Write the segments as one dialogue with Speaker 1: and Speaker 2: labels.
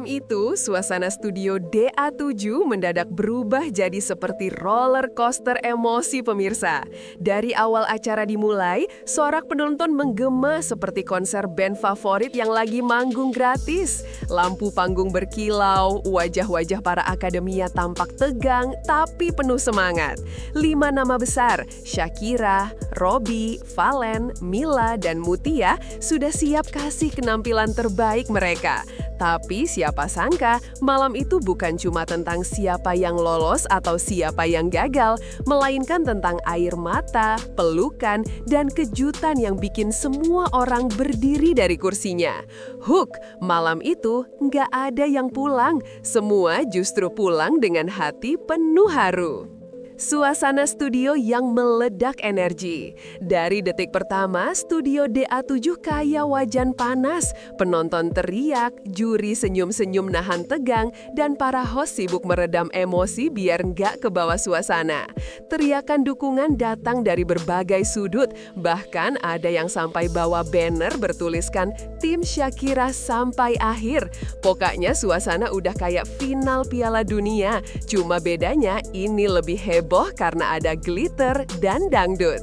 Speaker 1: Malam itu, suasana studio DA7 mendadak berubah jadi seperti roller coaster emosi pemirsa. Dari awal acara dimulai, sorak penonton menggema seperti konser band favorit yang lagi manggung gratis. Lampu panggung berkilau, wajah-wajah para akademia tampak tegang tapi penuh semangat. 5 nama besar, Shakira, Robby, Fallen, Mila, dan Mutia sudah siap kasih penampilan terbaik mereka. Tapi siapa sangka, malam itu bukan cuma tentang siapa yang lolos atau siapa yang gagal, melainkan tentang air mata, pelukan, dan kejutan yang bikin semua orang berdiri dari kursinya. Hook, malam itu nggak ada yang pulang, semua justru pulang dengan hati penuh haru. Suasana studio yang meledak energi. Dari detik pertama, studio DA7 kayak wajan panas. Penonton teriak, juri senyum-senyum nahan tegang, dan para host sibuk meredam emosi biar nggak kebawa suasana. Teriakan dukungan datang dari berbagai sudut, bahkan ada yang sampai bawa banner bertuliskan Tim Shakira sampai akhir. Pokoknya suasana udah kayak final Piala Dunia, cuma bedanya ini lebih heboh karena ada glitter dan dangdut.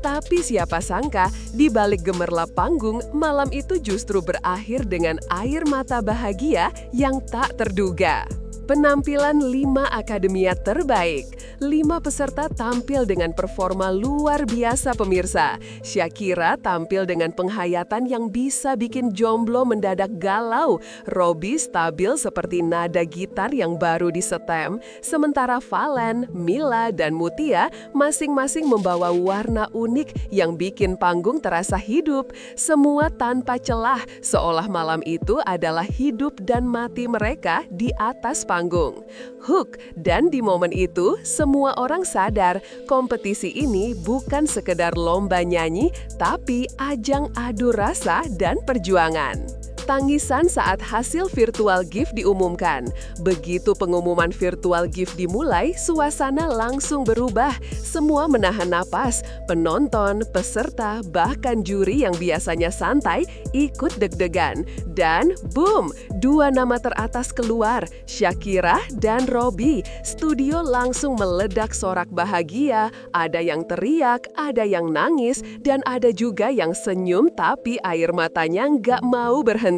Speaker 1: Tapi siapa sangka, di balik gemerlap panggung, malam itu justru berakhir dengan air mata bahagia yang tak terduga. Penampilan 5 akademia terbaik. 5 peserta tampil dengan performa luar biasa pemirsa. Shakira tampil dengan penghayatan yang bisa bikin jomblo mendadak galau. Robby stabil seperti nada gitar yang baru disetem. Sementara Fallen, Mila, dan Mutia masing-masing membawa warna unik yang bikin panggung terasa hidup. Semua tanpa celah, seolah malam itu adalah hidup dan mati mereka di atas panggung. Hook, dan di momen itu semua orang sadar kompetisi ini bukan sekedar lomba nyanyi, tapi ajang adu rasa dan perjuangan. Tangisan saat hasil virtual gift diumumkan. Begitu pengumuman virtual gift dimulai, suasana langsung berubah. Semua menahan napas. Penonton, peserta, bahkan juri yang biasanya santai ikut deg-degan. Dan boom, 2 nama teratas keluar, Shakira dan Robby. Studio langsung meledak sorak bahagia. Ada yang teriak, ada yang nangis, dan ada juga yang senyum tapi air matanya nggak mau berhenti.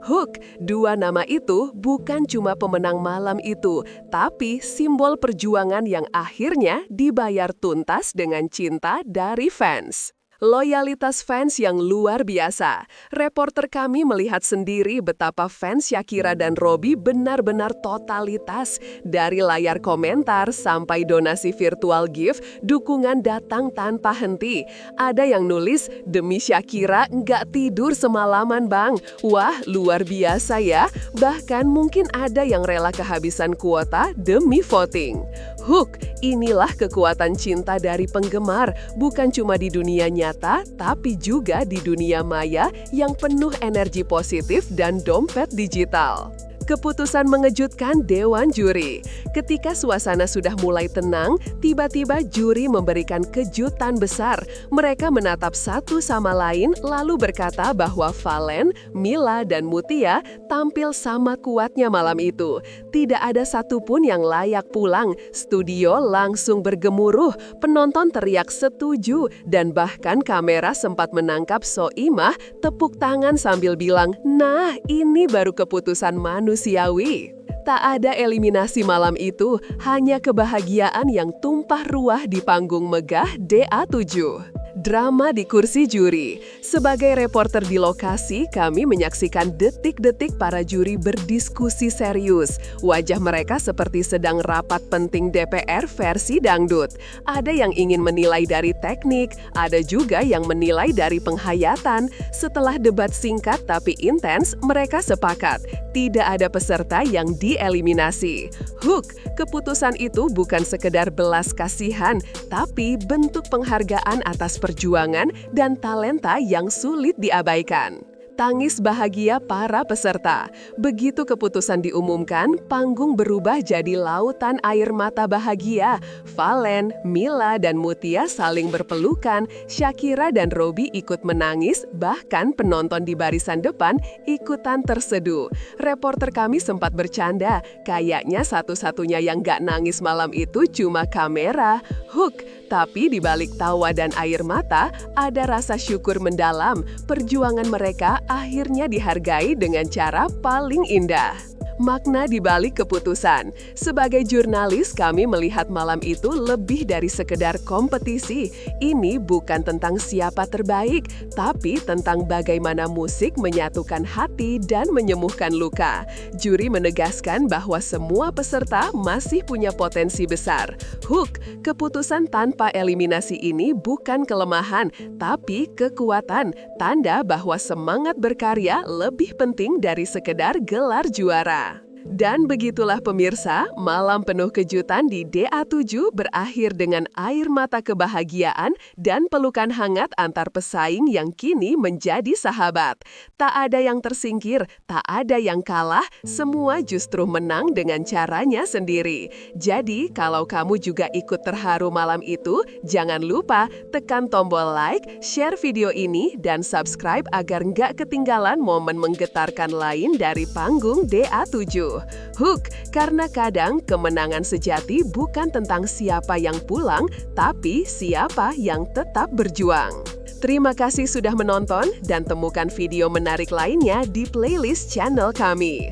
Speaker 1: Hook, 2 nama itu bukan cuma pemenang malam itu, tapi simbol perjuangan yang akhirnya dibayar tuntas dengan cinta dari fans. Loyalitas fans yang luar biasa. Reporter kami melihat sendiri betapa fans Shakira dan Robby benar-benar totalitas. Dari layar komentar sampai donasi virtual gift, dukungan datang tanpa henti. Ada yang nulis, demi Shakira nggak tidur semalaman bang. Wah, luar biasa ya. Bahkan mungkin ada yang rela kehabisan kuota demi voting. Hook, inilah kekuatan cinta dari penggemar, bukan cuma di dunia nyata, tapi juga di dunia maya yang penuh energi positif dan dompet digital. Keputusan mengejutkan Dewan Juri. Ketika suasana sudah mulai tenang, tiba-tiba juri memberikan kejutan besar. Mereka menatap satu sama lain lalu berkata bahwa Fallen, Mila, dan Mutia tampil sama kuatnya malam itu. Tidak ada satupun yang layak pulang. Studio langsung bergemuruh, penonton teriak setuju, dan bahkan kamera sempat menangkap Soimah tepuk tangan sambil bilang, "Nah, ini baru keputusan manusiawi." Tak ada eliminasi malam itu, hanya kebahagiaan yang tumpah ruah di panggung megah DA7. Drama di kursi juri. Sebagai reporter di lokasi, kami menyaksikan detik-detik para juri berdiskusi serius. Wajah mereka seperti sedang rapat penting DPR versi dangdut. Ada yang ingin menilai dari teknik, ada juga yang menilai dari penghayatan. Setelah debat singkat tapi intens, mereka sepakat. Tidak ada peserta yang dieliminasi. Hook, keputusan itu bukan sekedar belas kasihan, tapi bentuk penghargaan atas perjuangan dan talenta yang sulit diabaikan. tangis bahagia para peserta. Begitu keputusan diumumkan, panggung berubah jadi lautan air mata bahagia. Valen, Mila, dan Mutia saling berpelukan, Shakira dan Robby ikut menangis, bahkan penonton di barisan depan ikutan terseduh. Reporter kami sempat bercanda, kayaknya satu-satunya yang gak nangis malam itu cuma kamera. Hook, tapi di balik tawa dan air mata, ada rasa syukur mendalam. Perjuangan mereka akhirnya dihargai dengan cara paling indah. Makna di balik keputusan. Sebagai jurnalis, kami melihat malam itu lebih dari sekedar kompetisi. Ini bukan tentang siapa terbaik, tapi tentang bagaimana musik menyatukan hati dan menyembuhkan luka. Juri menegaskan bahwa semua peserta masih punya potensi besar. Hook, keputusan tanpa eliminasi ini bukan kelemahan, tapi kekuatan. Tanda bahwa semangat berkarya lebih penting dari sekedar gelar juara. Dan begitulah pemirsa, malam penuh kejutan di DA7 berakhir dengan air mata kebahagiaan dan pelukan hangat antar pesaing yang kini menjadi sahabat. Tak ada yang tersingkir, tak ada yang kalah, semua justru menang dengan caranya sendiri. Jadi, kalau kamu juga ikut terharu malam itu, jangan lupa tekan tombol like, share video ini, dan subscribe agar nggak ketinggalan momen menggetarkan lain dari panggung DA7. Hook, karena kadang kemenangan sejati bukan tentang siapa yang pulang, tapi siapa yang tetap berjuang. Terima kasih sudah menonton dan temukan video menarik lainnya di playlist channel kami.